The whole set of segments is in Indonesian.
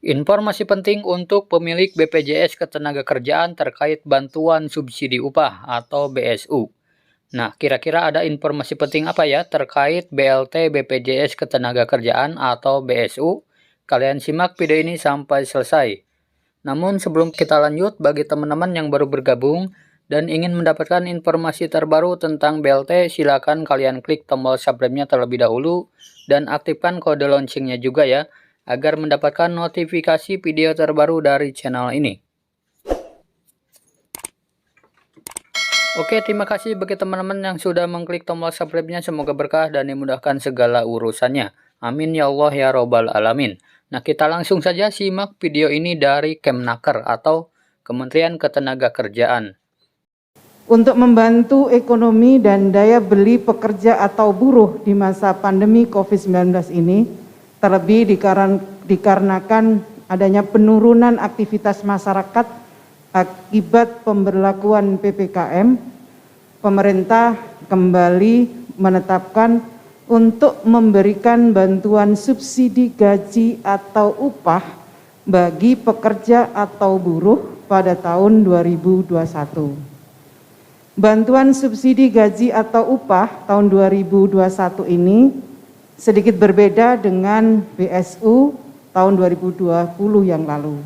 Informasi penting untuk pemilik BPJS Ketenagakerjaan terkait bantuan subsidi upah atau BSU. Nah, kira-kira ada informasi penting apa ya terkait BLT BPJS Ketenagakerjaan atau BSU? Kalian simak video ini sampai selesai. Namun sebelum kita lanjut, bagi teman-teman yang baru bergabung dan ingin mendapatkan informasi terbaru tentang BLT, silakan kalian klik tombol subscribe-nya terlebih dahulu dan aktifkan kode loncengnya juga ya, agar mendapatkan notifikasi video terbaru dari channel ini. Oke, terima kasih bagi teman-teman yang sudah mengklik tombol subscribe-nya. Semoga berkah dan dimudahkan segala urusannya. Amin ya Allah ya Robbal Alamin. Nah, kita langsung saja simak video ini dari Kemnaker atau Kementerian Ketenagakerjaan. Untuk membantu ekonomi dan daya beli pekerja atau buruh di masa pandemi COVID-19 ini, terlebih dikarenakan adanya penurunan aktivitas masyarakat akibat pemberlakuan PPKM, pemerintah kembali menetapkan untuk memberikan bantuan subsidi gaji atau upah bagi pekerja atau buruh pada tahun 2021. Bantuan subsidi gaji atau upah tahun 2021 ini sedikit berbeda dengan BSU tahun 2020 yang lalu.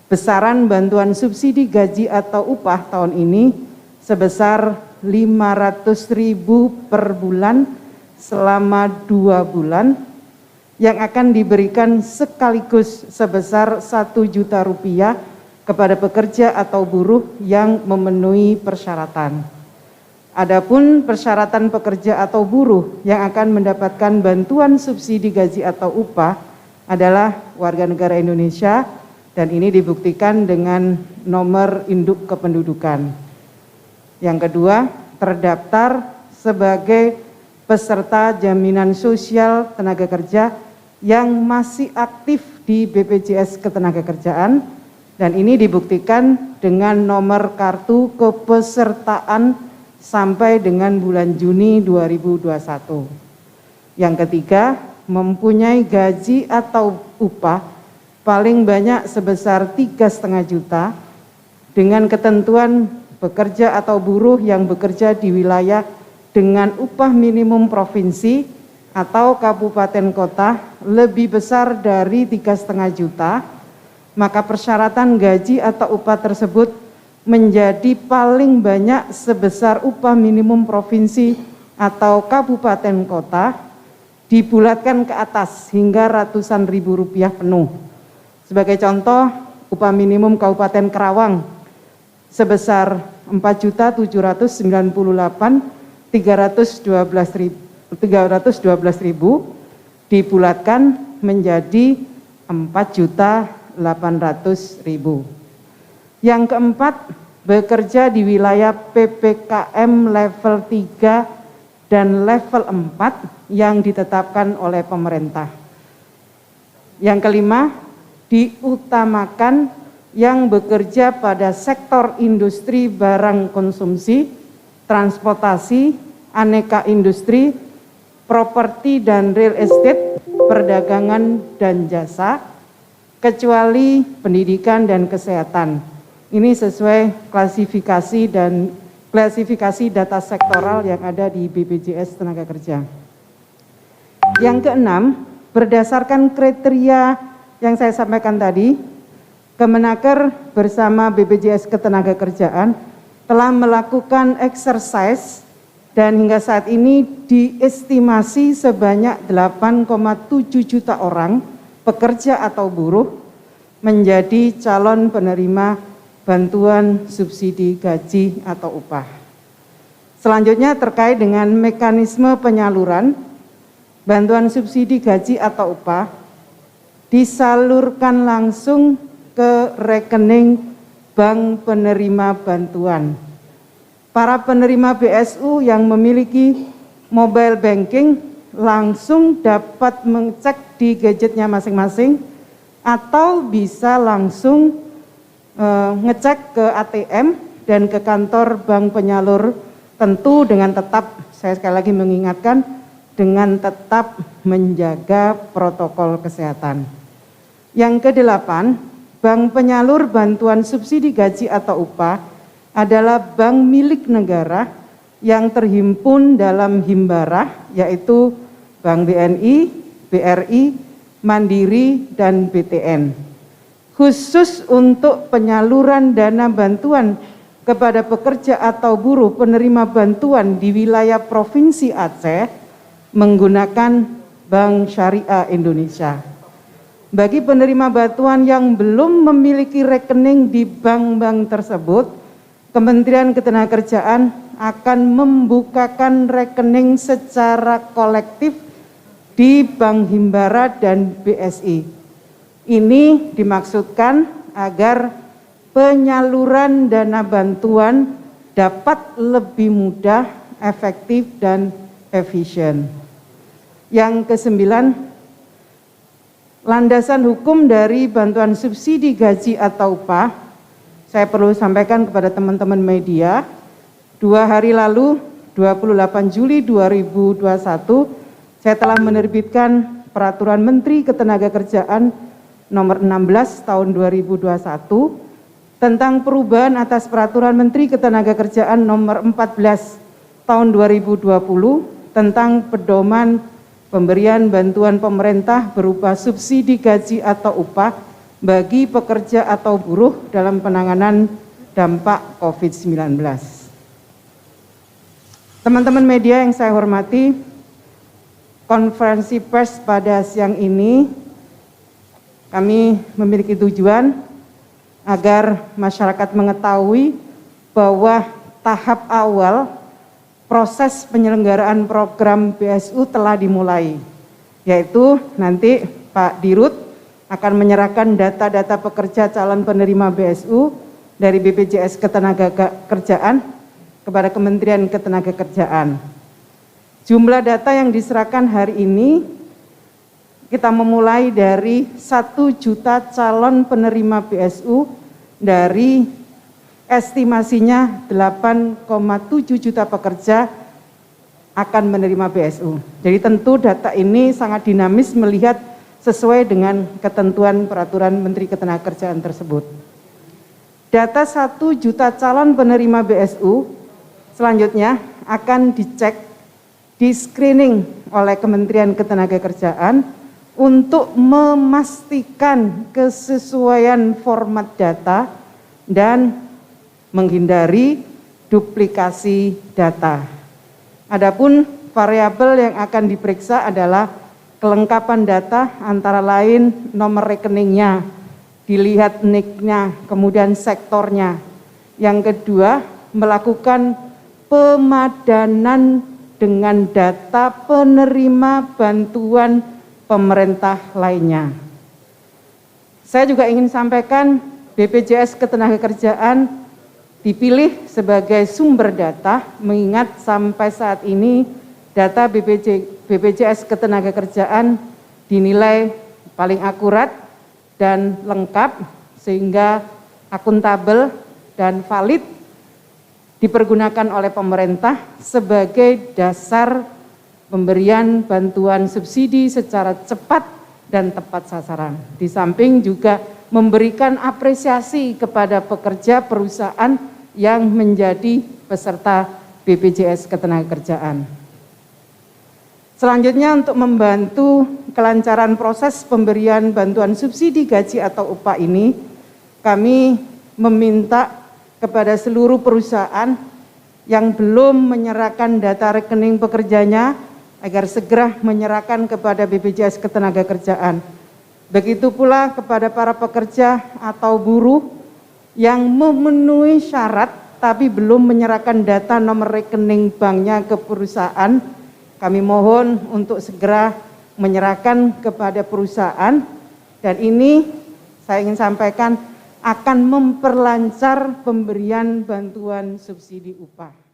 Besaran bantuan subsidi gaji atau upah tahun ini sebesar 500.000 per bulan selama 2 bulan yang akan diberikan sekaligus sebesar 1 juta rupiah kepada pekerja atau buruh yang memenuhi persyaratan. Adapun persyaratan pekerja atau buruh yang akan mendapatkan bantuan subsidi gaji atau upah adalah warga negara Indonesia, dan ini dibuktikan dengan nomor induk kependudukan. Yang kedua, terdaftar sebagai peserta jaminan sosial tenaga kerja yang masih aktif di BPJS Ketenagakerjaan, dan ini dibuktikan dengan nomor kartu kepesertaan sampai dengan bulan Juni 2021. Yang ketiga, mempunyai gaji atau upah paling banyak sebesar 3,5 juta dengan ketentuan pekerja atau buruh yang bekerja di wilayah dengan upah minimum provinsi atau kabupaten kota lebih besar dari 3,5 juta, maka persyaratan gaji atau upah tersebut menjadi paling banyak sebesar upah minimum provinsi atau kabupaten kota dibulatkan ke atas hingga ratusan ribu rupiah penuh. Sebagai contoh, upah minimum Kabupaten Karawang sebesar 4.798.312.000 dibulatkan menjadi 4.800.000. Yang keempat, bekerja di wilayah PPKM level 3 dan level 4 yang ditetapkan oleh pemerintah. Yang kelima, diutamakan yang bekerja pada sektor industri barang konsumsi, transportasi, aneka industri, properti dan real estate, perdagangan dan jasa, kecuali pendidikan dan kesehatan. Ini sesuai klasifikasi data sektoral yang ada di BPJS Tenaga Yang keenam, berdasarkan kriteria yang saya sampaikan tadi, Kemenaker bersama BPJS Ketenagakerjaan telah melakukan exercise dan hingga saat ini diestimasi sebanyak 8,7 juta orang pekerja atau buruh menjadi calon penerima bantuan subsidi gaji atau upah. Selanjutnya terkait dengan mekanisme penyaluran bantuan subsidi gaji atau upah disalurkan langsung ke rekening bank penerima bantuan. Para penerima BSU yang memiliki mobile banking langsung dapat mengecek di gadgetnya masing-masing atau bisa langsung ngecek ke ATM dan ke kantor bank penyalur, tentu dengan tetap, saya sekali lagi mengingatkan, dengan tetap menjaga protokol kesehatan. Yang kedelapan, bank penyalur bantuan subsidi gaji atau upah adalah bank milik negara yang terhimpun dalam Himbarah, yaitu Bank BNI, BRI, Mandiri, dan BTN. Khusus untuk penyaluran dana bantuan kepada pekerja atau buruh penerima bantuan di wilayah Provinsi Aceh menggunakan Bank Syariah Indonesia. Bagi penerima bantuan yang belum memiliki rekening di bank-bank tersebut, Kementerian Ketenagakerjaan akan membukakan rekening secara kolektif di Bank Himbara dan BSI. Ini dimaksudkan agar penyaluran dana bantuan dapat lebih mudah, efektif, dan efisien. Yang kesembilan, landasan hukum dari bantuan subsidi gaji atau upah, saya perlu sampaikan kepada teman-teman media, 2 hari lalu, 28 Juli 2021, saya telah menerbitkan Peraturan Menteri Ketenagakerjaan Nomor 16 Tahun 2021 tentang perubahan atas Peraturan Menteri Ketenagakerjaan Nomor 14 Tahun 2020 tentang pedoman pemberian bantuan pemerintah berupa subsidi gaji atau upah bagi pekerja atau buruh dalam penanganan dampak COVID-19. Teman-teman media yang saya hormati, konferensi pers pada siang ini kami memiliki tujuan agar masyarakat mengetahui bahwa tahap awal proses penyelenggaraan program BSU telah dimulai, yaitu nanti Pak Dirut akan menyerahkan data-data pekerja calon penerima BSU dari BPJS Ketenagakerjaan kepada Kementerian Ketenagakerjaan. Jumlah data yang diserahkan hari ini kita memulai dari 1 juta calon penerima BSU dari estimasinya 8,7 juta pekerja akan menerima BSU. Jadi tentu data ini sangat dinamis melihat sesuai dengan ketentuan Peraturan Menteri Ketenagakerjaan tersebut. Data 1 juta calon penerima BSU selanjutnya akan dicek, di screening oleh Kementerian Ketenagakerjaan untuk memastikan kesesuaian format data dan menghindari duplikasi data. Adapun variabel yang akan diperiksa adalah kelengkapan data antara lain nomor rekeningnya, dilihat NIK-nya, kemudian sektornya. Yang kedua, melakukan pemadanan dengan data penerima bantuan pemerintah lainnya. Saya juga ingin sampaikan BPJS Ketenagakerjaan dipilih sebagai sumber data, mengingat sampai saat ini data BPJS Ketenagakerjaan dinilai paling akurat dan lengkap sehingga akuntabel dan valid dipergunakan oleh pemerintah sebagai dasar pemberian bantuan subsidi secara cepat dan tepat sasaran. Di samping juga memberikan apresiasi kepada pekerja perusahaan yang menjadi peserta BPJS Ketenagakerjaan. Selanjutnya, untuk membantu kelancaran proses pemberian bantuan subsidi gaji atau upah ini, kami meminta kepada seluruh perusahaan yang belum menyerahkan data rekening pekerjanya agar segera menyerahkan kepada BPJS Ketenagakerjaan. Begitu pula kepada para pekerja atau buruh yang memenuhi syarat tapi belum menyerahkan data nomor rekening banknya ke perusahaan, kami mohon untuk segera menyerahkan kepada perusahaan, dan ini saya ingin sampaikan akan memperlancar pemberian bantuan subsidi upah.